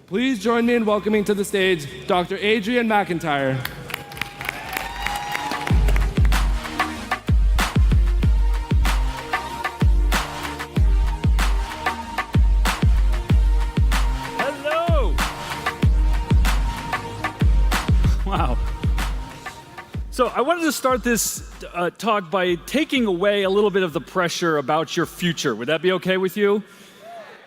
Please join me in welcoming to the stage Dr. Adrian McIntyre. Hello. Wow. So I wanted to start this talk by taking away a little bit of the pressure about your future. Would that be okay with you?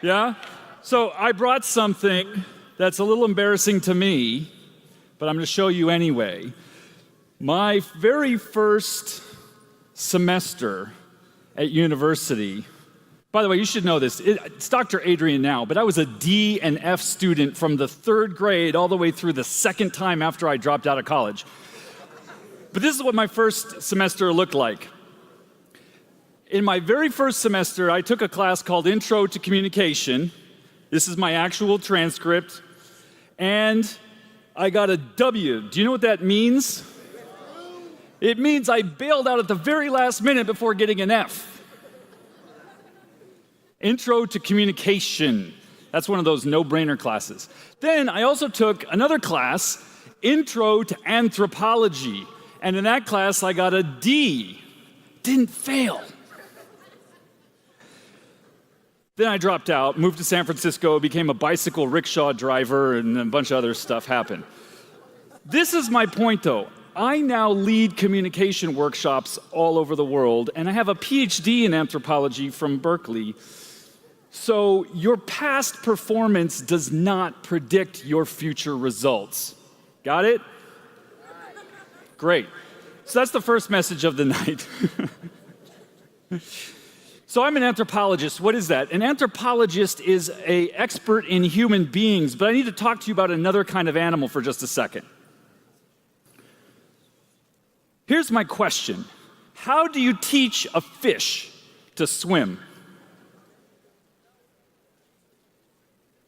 Yeah? So I brought something that's a little embarrassing to me, but I'm going to show you anyway. My very first semester at university, by the way, you should know this. It's Dr. Adrian now, but I was a D and F student from the 3rd grade all the way through the 2nd time after I dropped out of college. But this is what my first semester looked like. In my very first semester, I took a class called Intro to Communication. This is my actual transcript. And I got a W. Do you know what that means? It means I bailed out at the very last minute before getting an F. Intro to Communication. That's one of those no-brainer classes. Then I also took another class, Intro to Anthropology. And in that class, I got a D. Didn't fail. Then I dropped out, moved to San Francisco, became a bicycle rickshaw driver, and a bunch of other stuff happened. This is my point, though. I now lead communication workshops all over the world, and I have a PhD in anthropology from Berkeley. So your past performance does not predict your future results. Got it? Great. So that's the first message of the night. So I'm an anthropologist. What is that? An anthropologist is an expert in human beings, but I need to talk to you about another kind of animal for just a second. Here's my question. How do you teach a fish to swim?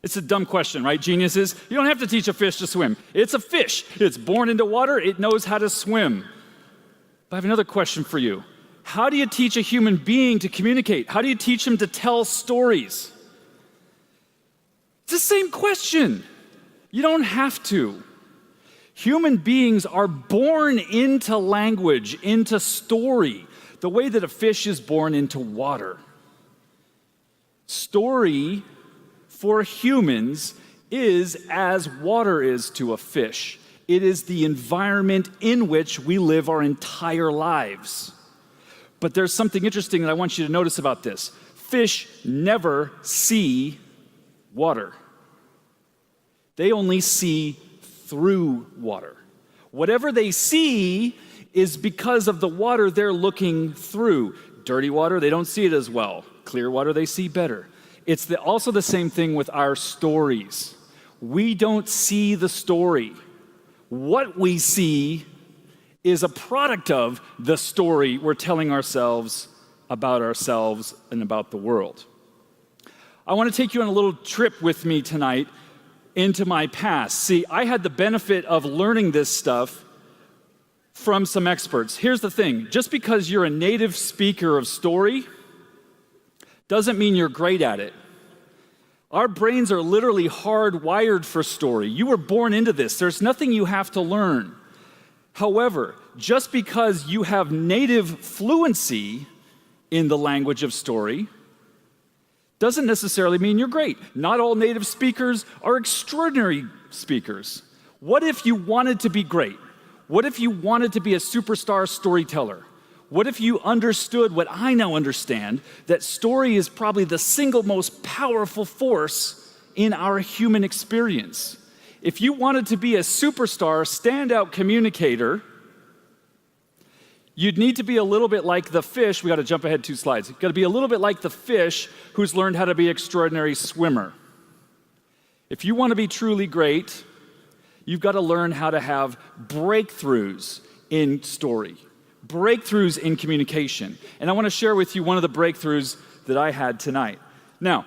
It's a dumb question, right, geniuses? You don't have to teach a fish to swim. It's a fish. It's born into water. It knows how to swim. But I have another question for you. How do you teach a human being to communicate? How do you teach him to tell stories? It's the same question. You don't have to. Human beings are born into language, into story, the way that a fish is born into water. Story for humans is as water is to a fish. It is the environment in which we live our entire lives. But there's something interesting that I want you to notice about this. Fish never see water. They only see through water. Whatever they see is because of the water they're looking through. Dirty water, they don't see it as well. Clear water, they see better. It's also the same thing with our stories. We don't see the story. What we see is a product of the story we're telling ourselves and about the world. I want to take you on a little trip with me tonight into my past. See, I had the benefit of learning this stuff from some experts. Here's the thing, just because you're a native speaker of story doesn't mean you're great at it. Our brains are literally hardwired for story. You were born into this. There's nothing you have to learn. However, just because you have native fluency in the language of story doesn't necessarily mean you're great. Not all native speakers are extraordinary speakers. What if you wanted to be great? What if you wanted to be a superstar storyteller? What if you understood what I now understand, that story is probably the single most powerful force in our human experience? If you wanted to be a superstar, standout communicator, you'd need to be a little bit like the fish. We got to jump ahead 2 slides. You've got to be a little bit like the fish who's learned how to be an extraordinary swimmer. If you want to be truly great, you've got to learn how to have breakthroughs in story, breakthroughs in communication. And I want to share with you one of the breakthroughs that I had tonight. Now,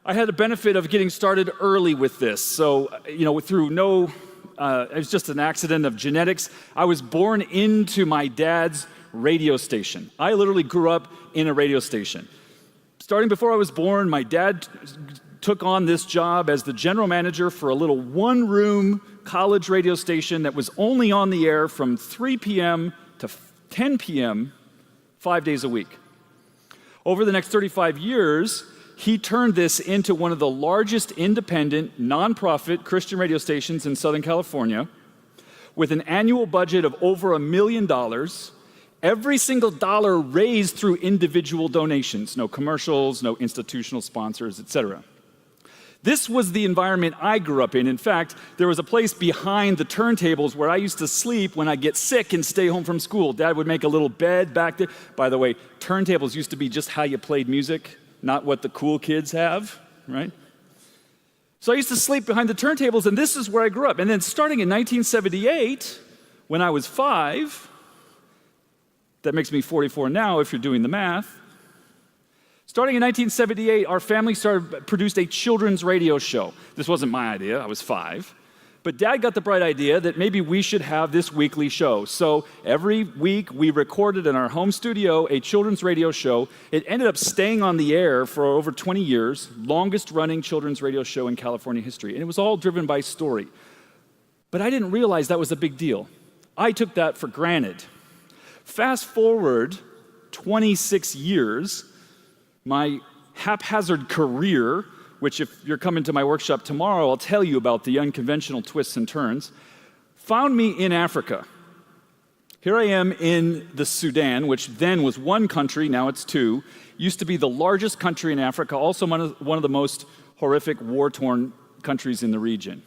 I had the benefit of getting started early with this. So, it was just an accident of genetics. I was born into my dad's radio station. I literally grew up in a radio station. Starting before I was born, my dad took on this job as the general manager for a little one-room college radio station that was only on the air from 3 p.m. to 10 p.m. 5 days a week. Over the next 35 years, he turned this into one of the largest independent, nonprofit Christian radio stations in Southern California, with an annual budget of over $1 million. Every single dollar raised through individual donations, no commercials, no institutional sponsors, etc. This was the environment I grew up in. In fact, there was a place behind the turntables where I used to sleep when I'd get sick and stay home from school. Dad would make a little bed back there. By the way, turntables used to be just how you played music, not what the cool kids have, right? So I used to sleep behind the turntables, and this is where I grew up. And then starting in 1978, when I was 5, that makes me 44 now if you're doing the math. Starting in 1978, our family produced a children's radio show. This wasn't my idea, I was 5. But Dad got the bright idea that maybe we should have this weekly show. So every week we recorded in our home studio a children's radio show. It ended up staying on the air for over 20 years, longest running children's radio show in California history. And it was all driven by story. But I didn't realize that was a big deal. I took that for granted. Fast forward 26 years, my haphazard career, which if you're coming to my workshop tomorrow, I'll tell you about the unconventional twists and turns, found me in Africa. Here I am in the Sudan, which then was one country, now it's 2, used to be the largest country in Africa, also one of the most horrific war-torn countries in the region.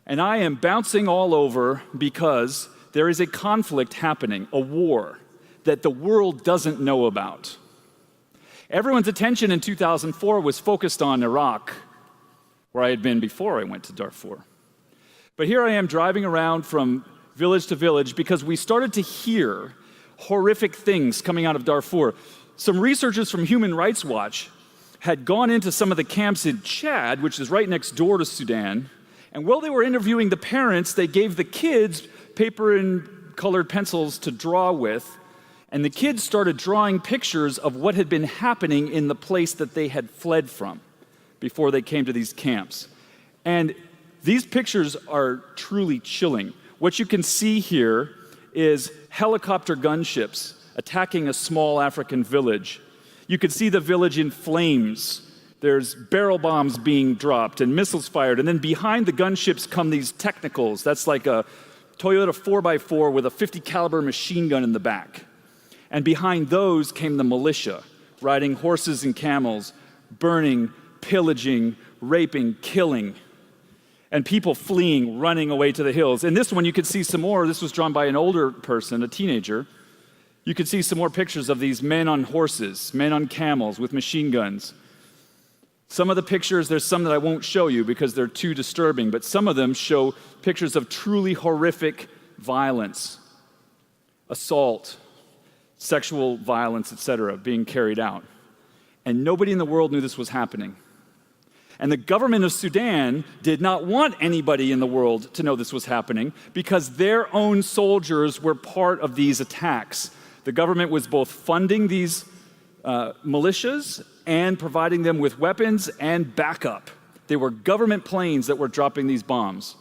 And I am bouncing all over because there is a conflict happening, a war, that the world doesn't know about. Everyone's attention in 2004 was focused on Iraq, where I had been before I went to Darfur. But here I am driving around from village to village because we started to hear horrific things coming out of Darfur. Some researchers from Human Rights Watch had gone into some of the camps in Chad, which is right next door to Sudan, and while they were interviewing the parents, they gave the kids paper and colored pencils to draw with. And the kids started drawing pictures of what had been happening in the place that they had fled from before they came to these camps. And these pictures are truly chilling. What you can see here is helicopter gunships attacking a small African village. You can see the village in flames. There's barrel bombs being dropped and missiles fired. And then behind the gunships come these technicals. That's like a Toyota 4x4 with a 50 caliber machine gun in the back. And behind those came the militia, riding horses and camels, burning, pillaging, raping, killing, and people fleeing, running away to the hills. In this one, you could see some more. This was drawn by an older person, a teenager. You could see some more pictures of these men on horses, men on camels with machine guns. Some of the pictures, there's some that I won't show you because they're too disturbing, but some of them show pictures of truly horrific violence, assault, sexual violence, etc., being carried out. And nobody in the world knew this was happening. And the government of Sudan did not want anybody in the world to know this was happening because their own soldiers were part of these attacks. The government was both funding these militias and providing them with weapons and backup. They were government planes that were dropping these bombs.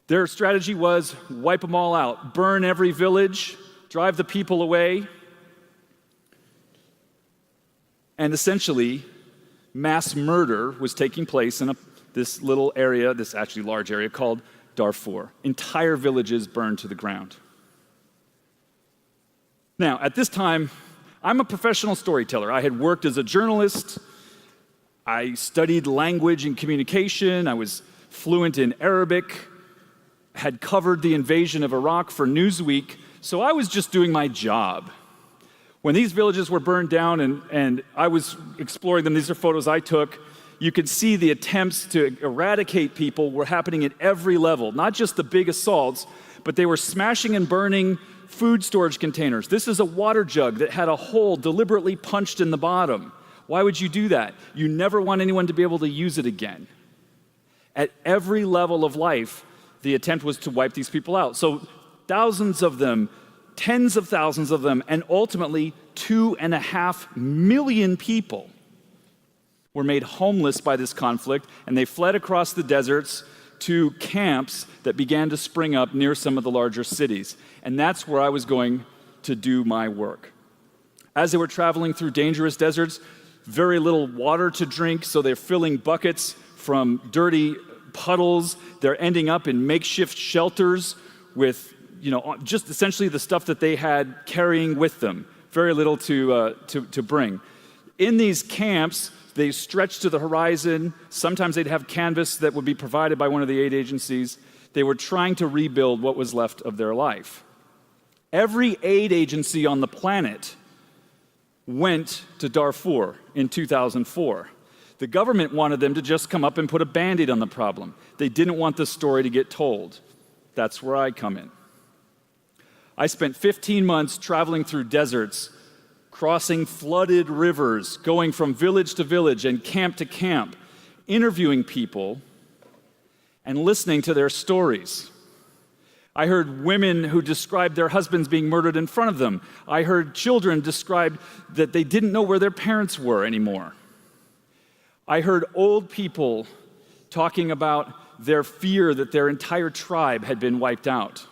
Their strategy was wipe them all out, burn every village, drive the people away, and essentially mass murder was taking place in this little area, this actually large area called Darfur. Entire villages burned to the ground. Now, at this time, I'm a professional storyteller. I had worked as a journalist. I studied language and communication. I was fluent in Arabic, had covered the invasion of Iraq for Newsweek. So I was just doing my job. When these villages were burned down and I was exploring them, these are photos I took, you could see the attempts to eradicate people were happening at every level, not just the big assaults, but they were smashing and burning food storage containers. This is a water jug that had a hole deliberately punched in the bottom. Why would you do that? You never want anyone to be able to use it again. At every level of life, the attempt was to wipe these people out. So thousands of them, tens of thousands of them, and ultimately 2.5 million people were made homeless by this conflict, and they fled across the deserts to camps that began to spring up near some of the larger cities. And that's where I was going to do my work. As they were traveling through dangerous deserts, very little water to drink, so they're filling buckets from dirty puddles. They're ending up in makeshift shelters with, just essentially the stuff that they had carrying with them. Very little to bring. In these camps, they stretched to the horizon. Sometimes they'd have canvas that would be provided by one of the aid agencies. They were trying to rebuild what was left of their life. Every aid agency on the planet went to Darfur in 2004. The government wanted them to just come up and put a Band-Aid on the problem. They didn't want the story to get told. That's where I come in. I spent 15 months traveling through deserts, crossing flooded rivers, going from village to village and camp to camp, interviewing people and listening to their stories. I heard women who described their husbands being murdered in front of them. I heard children describe that they didn't know where their parents were anymore. I heard old people talking about their fear that their entire tribe had been wiped out.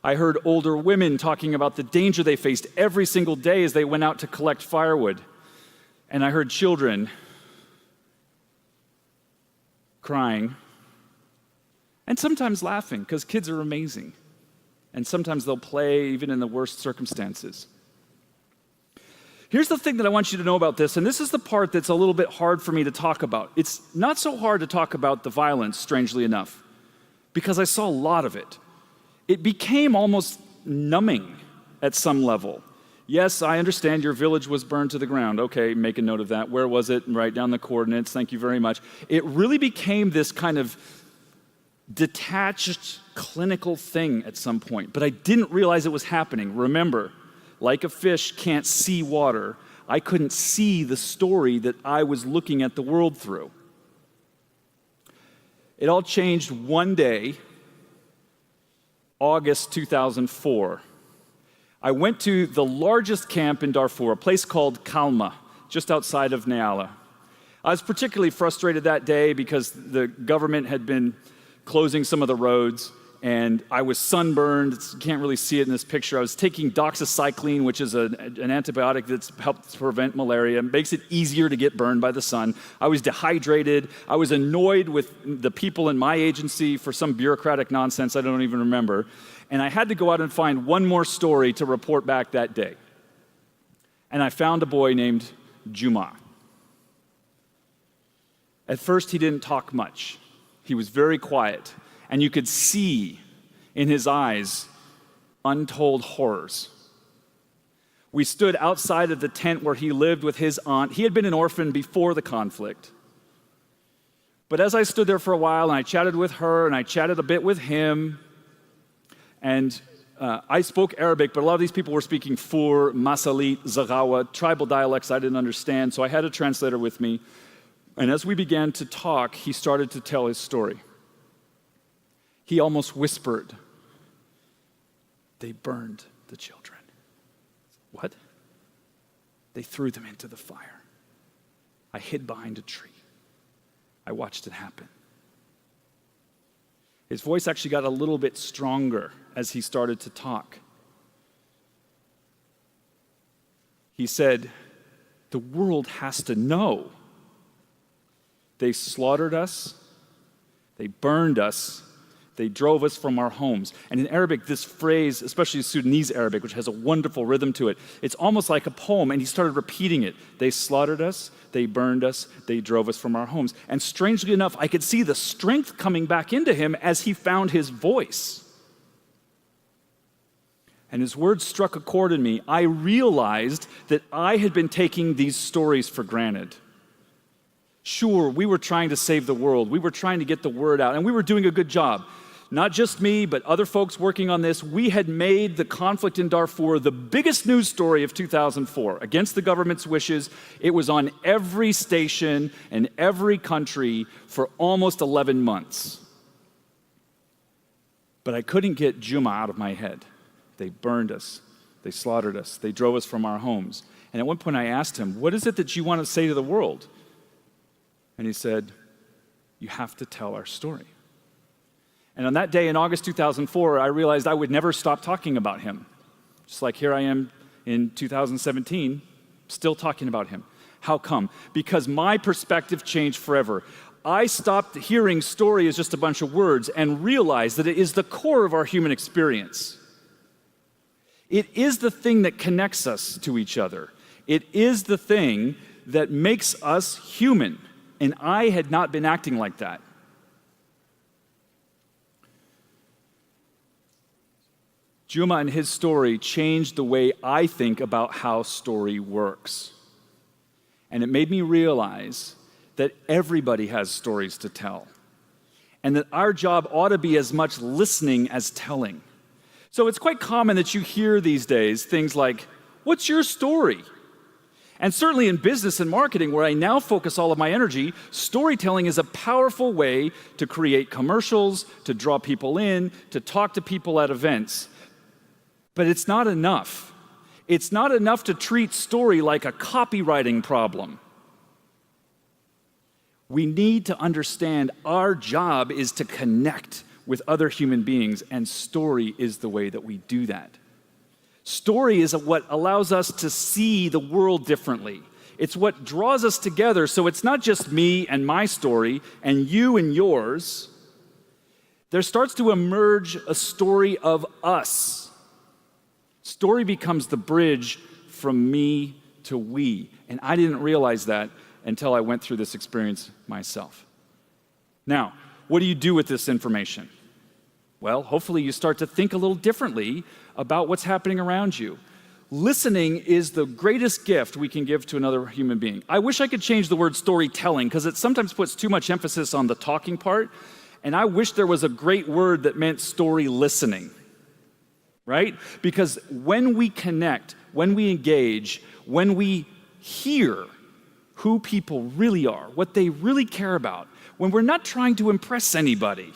I heard older women talking about the danger they faced every single day as they went out to collect firewood. And I heard children crying and sometimes laughing, because kids are amazing. And sometimes they'll play even in the worst circumstances. Here's the thing that I want you to know about this, and this is the part that's a little bit hard for me to talk about. It's not so hard to talk about the violence, strangely enough, because I saw a lot of it. It became almost numbing at some level. Yes, I understand your village was burned to the ground. Okay, make a note of that. Where was it? Write down the coordinates. Thank you very much. It really became this kind of detached clinical thing at some point, but I didn't realize it was happening. Remember, like a fish can't see water, I couldn't see the story that I was looking at the world through. It all changed one day, August 2004. I went to the largest camp in Darfur, a place called Kalma, just outside of Nyala. I was particularly frustrated that day because the government had been closing some of the roads, and I was sunburned. You can't really see it in this picture. I was taking doxycycline, which is an antibiotic that helps prevent malaria. It makes it easier to get burned by the sun. I was dehydrated. I was annoyed with the people in my agency for some bureaucratic nonsense I don't even remember. And I had to go out and find one more story to report back that day. And I found a boy named Juma. At first, he didn't talk much. He was very quiet, and you could see in his eyes untold horrors. We stood outside of the tent where he lived with his aunt. He had been an orphan before the conflict. But as I stood there for a while, and I chatted with her, and I chatted a bit with him, and I spoke Arabic, but a lot of these people were speaking Fur, Masalit, Zaghawa, tribal dialects I didn't understand, so I had a translator with me. And as we began to talk, he started to tell his story. He almost whispered, "They burned the children." What? They threw them into the fire. I hid behind a tree. I watched it happen. His voice actually got a little bit stronger as he started to talk. He said, "The world has to know. They slaughtered us, they burned us, they drove us from our homes." And in Arabic, this phrase, especially Sudanese Arabic, which has a wonderful rhythm to it, it's almost like a poem, and he started repeating it. They slaughtered us, they burned us, they drove us from our homes. And strangely enough, I could see the strength coming back into him as he found his voice. And his words struck a chord in me. I realized that I had been taking these stories for granted. Sure, we were trying to save the world. We were trying to get the word out, and we were doing a good job. Not just me, but other folks working on this. We had made the conflict in Darfur the biggest news story of 2004. Against the government's wishes, it was on every station in every country for almost 11 months. But I couldn't get Juma out of my head. They burned us. They slaughtered us. They drove us from our homes. And at one point I asked him, "What is it that you want to say to the world?" And he said, you have to tell our story. And on that day in August 2004, I realized I would never stop talking about him. Just like here I am in 2017, still talking about him. How come? Because my perspective changed forever. I stopped hearing story as just a bunch of words and realized that it is the core of our human experience. It is the thing that connects us to each other. It is the thing that makes us human. And I had not been acting like that. Juma and his story changed the way I think about how story works. And it made me realize that everybody has stories to tell, and that our job ought to be as much listening as telling. So it's quite common that you hear these days things like, what's your story? And certainly in business and marketing, where I now focus all of my energy, storytelling is a powerful way to create commercials, to draw people in, to talk to people at events. But it's not enough. It's not enough to treat story like a copywriting problem. We need to understand our job is to connect with other human beings, and story is the way that we do that. Story is what allows us to see the world differently. It's what draws us together, so it's not just me and my story and you and yours. There starts to emerge a story of us. Story becomes the bridge from me to we, and I didn't realize that until I went through this experience myself. Now, what do you do with this information? Well, hopefully you start to think a little differently about what's happening around you. Listening is the greatest gift we can give to another human being. I wish I could change the word storytelling, because it sometimes puts too much emphasis on the talking part, and I wish there was a great word that meant story listening, right? Because when we connect, when we engage, when we hear who people really are, what they really care about, when we're not trying to impress anybody,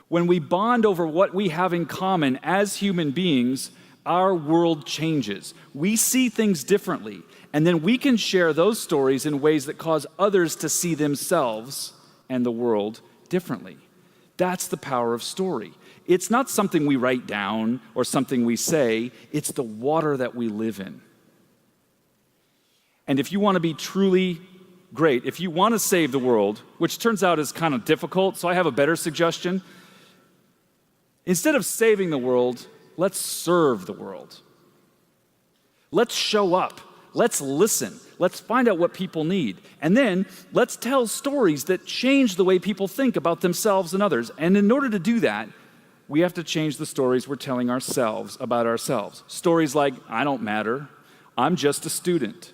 when we bond over what we have in common as human beings, our world changes. We see things differently, and then we can share those stories in ways that cause others to see themselves and the world differently. That's the power of story. It's not something we write down or something we say, it's the water that we live in. And if you want to be truly great, if you want to save the world, which turns out is kind of difficult, so I have a better suggestion. Instead of saving the world, let's serve the world. Let's show up. Let's listen. Let's find out what people need. And then let's tell stories that change the way people think about themselves and others. And in order to do that, we have to change the stories we're telling ourselves about ourselves. Stories like, I don't matter. I'm just a student.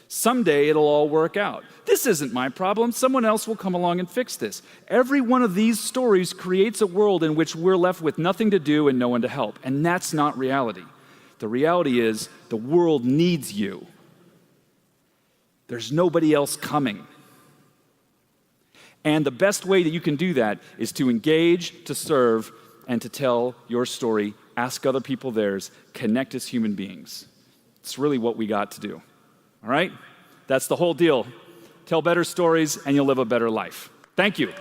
Someday it'll all work out. This isn't my problem. Someone else will come along and fix this. Every one of these stories creates a world in which we're left with nothing to do and no one to help. And that's not reality. The reality is the world needs you. There's nobody else coming. And the best way that you can do that is to engage, to serve, and to tell your story, ask other people theirs, connect as human beings. It's really what we got to do. All right? That's the whole deal. Tell better stories and you'll live a better life. Thank you.